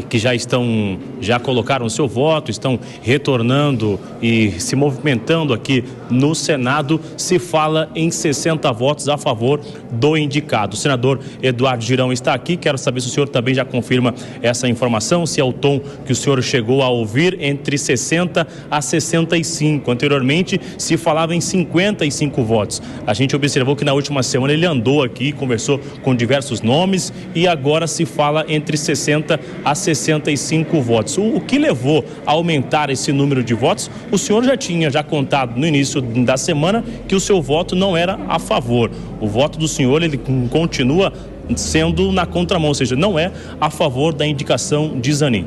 que já colocaram seu voto, estão retornando e se movimentando aqui no Senado, se fala em 60 votos a favor do indicado. O senador Eduardo Girão está aqui, quero saber se o senhor também já confirma essa informação, se é o tom que o senhor chegou a ouvir, entre 60 a 65. Anteriormente se falava em 55 votos. A gente observou que na última semana ele andou aqui, conversou com diversos nomes e agora se fala entre 60 a 65 votos. O que levou a aumentar esse número de votos? O senhor já tinha contado no início da semana que o seu voto não era a favor. O voto do senhor, ele continua sendo na contramão, ou seja, não é a favor da indicação de Zanin.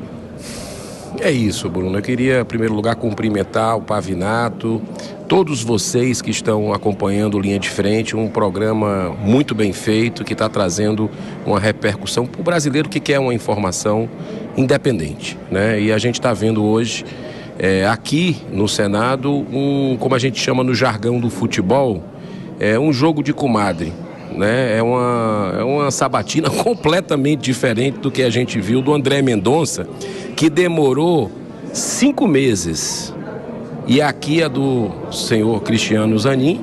É isso, Bruno. Eu queria, em primeiro lugar, cumprimentar o Pavinato, todos vocês que estão acompanhando Linha de Frente, um programa muito bem feito, que está trazendo uma repercussão para o brasileiro que quer uma informação independente, né? E a gente está vendo hoje, aqui no Senado, como a gente chama no jargão do futebol, um jogo de comadre. Né? É uma sabatina completamente diferente do que a gente viu do André Mendonça, que demorou 5 meses. E aqui a do senhor Cristiano Zanin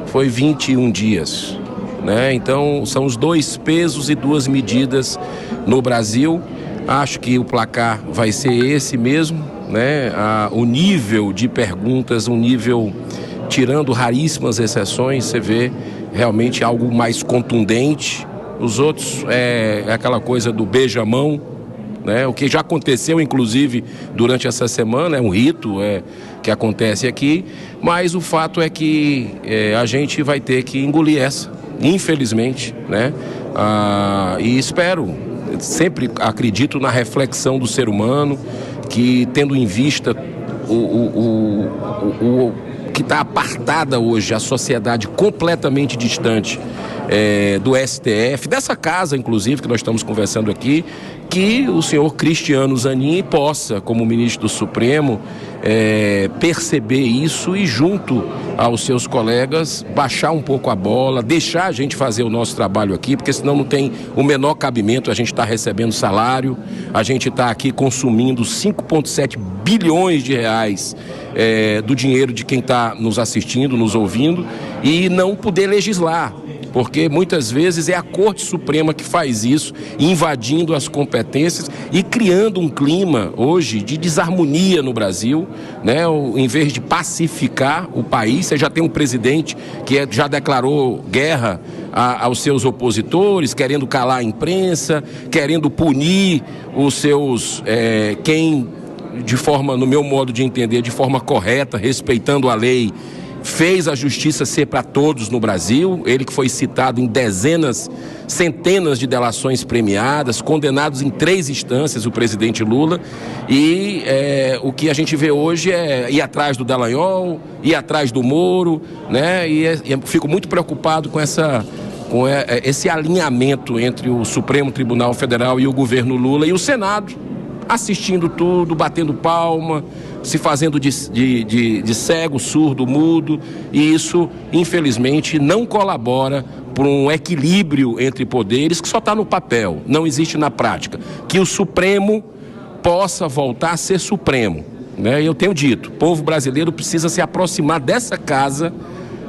foi 21 dias. Né? Então são os 2 pesos e 2 medidas no Brasil. Acho que o placar vai ser esse mesmo. Né? O nível de perguntas, um nível, tirando raríssimas exceções, você vê realmente algo mais contundente. Os outros é aquela coisa do beija-mão, né? O que já aconteceu, inclusive, durante essa semana, é um rito que acontece aqui, mas o fato é que a gente vai ter que engolir essa, infelizmente, né? E espero, sempre acredito na reflexão do ser humano, que tendo em vista que está apartada hoje, a sociedade completamente distante do STF, dessa casa, inclusive, que nós estamos conversando aqui, que o senhor Cristiano Zanin possa, como ministro do Supremo, perceber isso e, junto aos seus colegas, baixar um pouco a bola, deixar a gente fazer o nosso trabalho aqui, porque senão não tem o menor cabimento. A gente está recebendo salário, a gente está aqui consumindo 5,7 bilhões de reais do dinheiro de quem está nos assistindo, nos ouvindo, e não poder legislar, porque muitas vezes é a Corte Suprema que faz isso, invadindo as competências e criando um clima hoje de desarmonia no Brasil, né? Em vez de pacificar o país, você já tem um presidente que já declarou guerra aos seus opositores, querendo calar a imprensa, querendo punir os seus, de forma, no meu modo de entender, de forma correta, respeitando a lei, fez a justiça ser para todos no Brasil. Ele que foi citado em dezenas, centenas de delações premiadas, condenados em 3 instâncias, o presidente Lula. E o que a gente vê hoje é ir atrás do Dallagnol, ir atrás do Moro, né? E eu fico muito preocupado com esse alinhamento entre o Supremo Tribunal Federal e o governo Lula e o Senado, assistindo tudo, batendo palma, se fazendo de cego, surdo, mudo, e isso, infelizmente, não colabora para um equilíbrio entre poderes que só está no papel, não existe na prática. Que o Supremo possa voltar a ser Supremo, né? Eu tenho dito, o povo brasileiro precisa se aproximar dessa casa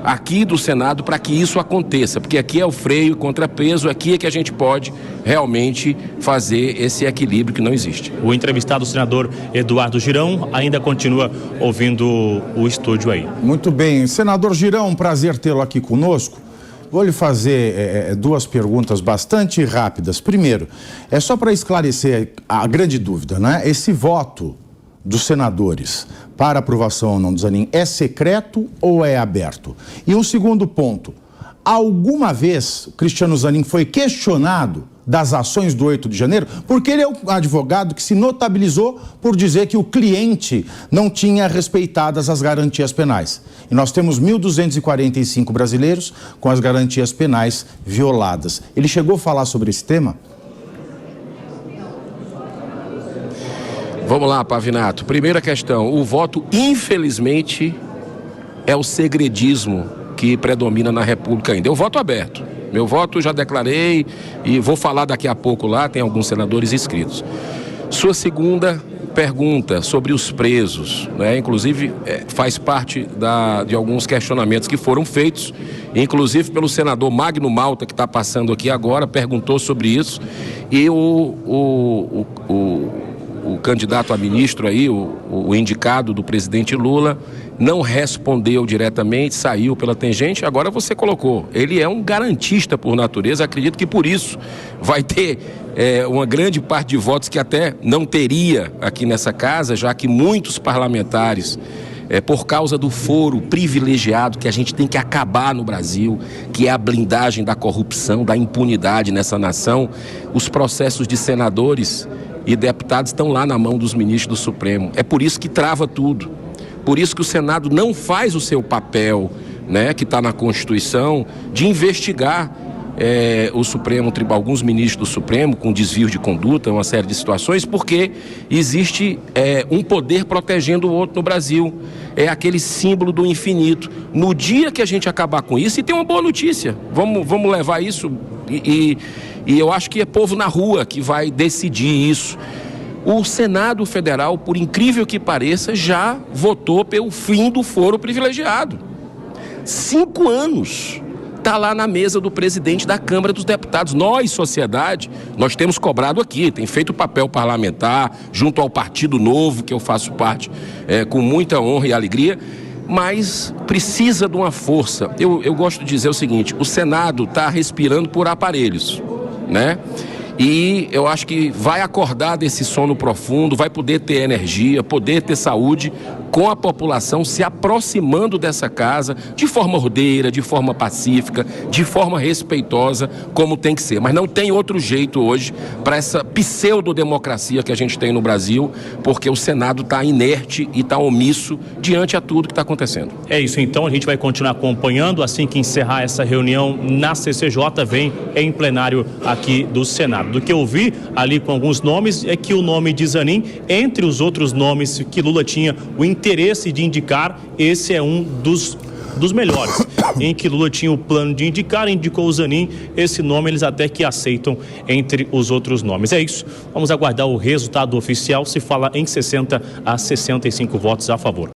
aqui do Senado para que isso aconteça, porque aqui é o freio e contrapeso, aqui é que a gente pode realmente fazer esse equilíbrio que não existe. O entrevistado, o senador Eduardo Girão, ainda continua ouvindo o estúdio aí. Muito bem. Senador Girão, um prazer tê-lo aqui conosco. Vou lhe fazer 2 perguntas bastante rápidas. Primeiro, é só para esclarecer a grande dúvida, né? Esse voto dos senadores para aprovação ou não do Zanin é secreto ou é aberto? E um segundo ponto, alguma vez o Cristiano Zanin foi questionado das ações do 8 de janeiro? Porque ele é o advogado que se notabilizou por dizer que o cliente não tinha respeitado as garantias penais. E nós temos 1.245 brasileiros com as garantias penais violadas. Ele chegou a falar sobre esse tema? Vamos lá, Pavinato. Primeira questão, o voto, infelizmente, é o segredismo que predomina na República ainda. Eu voto aberto. Meu voto já declarei e vou falar daqui a pouco lá, tem alguns senadores inscritos. Sua segunda pergunta sobre os presos, né? Inclusive faz parte de alguns questionamentos que foram feitos, inclusive pelo senador Magno Malta, que está passando aqui agora, perguntou sobre isso, e o candidato a ministro aí, o indicado do presidente Lula, não respondeu diretamente, saiu pela tangente. Agora você colocou, ele é um garantista por natureza, acredito que por isso vai ter uma grande parte de votos que até não teria aqui nessa casa, já que muitos parlamentares, por causa do foro privilegiado que a gente tem que acabar no Brasil, que é a blindagem da corrupção, da impunidade nessa nação, os processos de senadores e deputados estão lá na mão dos ministros do Supremo. É por isso que trava tudo. Por isso que o Senado não faz o seu papel, né, que está na Constituição, de investigar o Supremo, alguns ministros do Supremo com desvio de conduta, uma série de situações, porque existe um poder protegendo o outro no Brasil. É aquele símbolo do infinito. No dia que a gente acabar com isso, e tem uma boa notícia, vamos levar isso, e eu acho que é povo na rua que vai decidir isso. O Senado Federal, por incrível que pareça, já votou pelo fim do foro privilegiado. 5 anos. Está lá na mesa do presidente da Câmara dos Deputados. Nós, sociedade, nós temos cobrado aqui, tem feito papel parlamentar, junto ao Partido Novo, que eu faço parte, com muita honra e alegria, mas precisa de uma força. Eu gosto de dizer o seguinte, o Senado está respirando por aparelhos, né? E eu acho que vai acordar desse sono profundo, vai poder ter energia, poder ter saúde, com a população se aproximando dessa casa de forma ordeira, de forma pacífica, de forma respeitosa, como tem que ser. Mas não tem outro jeito hoje para essa pseudo-democracia que a gente tem no Brasil, porque o Senado está inerte e está omisso diante a tudo que está acontecendo. É isso, então a gente vai continuar acompanhando. Assim que encerrar essa reunião na CCJ, vem em plenário aqui do Senado. Do que eu vi ali com alguns nomes, é que o nome de Zanin, entre os outros nomes que Lula tinha o interesse de indicar, esse é um dos melhores, em que Lula tinha o plano de indicar, indicou o Zanin, esse nome eles até que aceitam entre os outros nomes. É isso, vamos aguardar o resultado oficial, se fala em 60 a 65 votos a favor.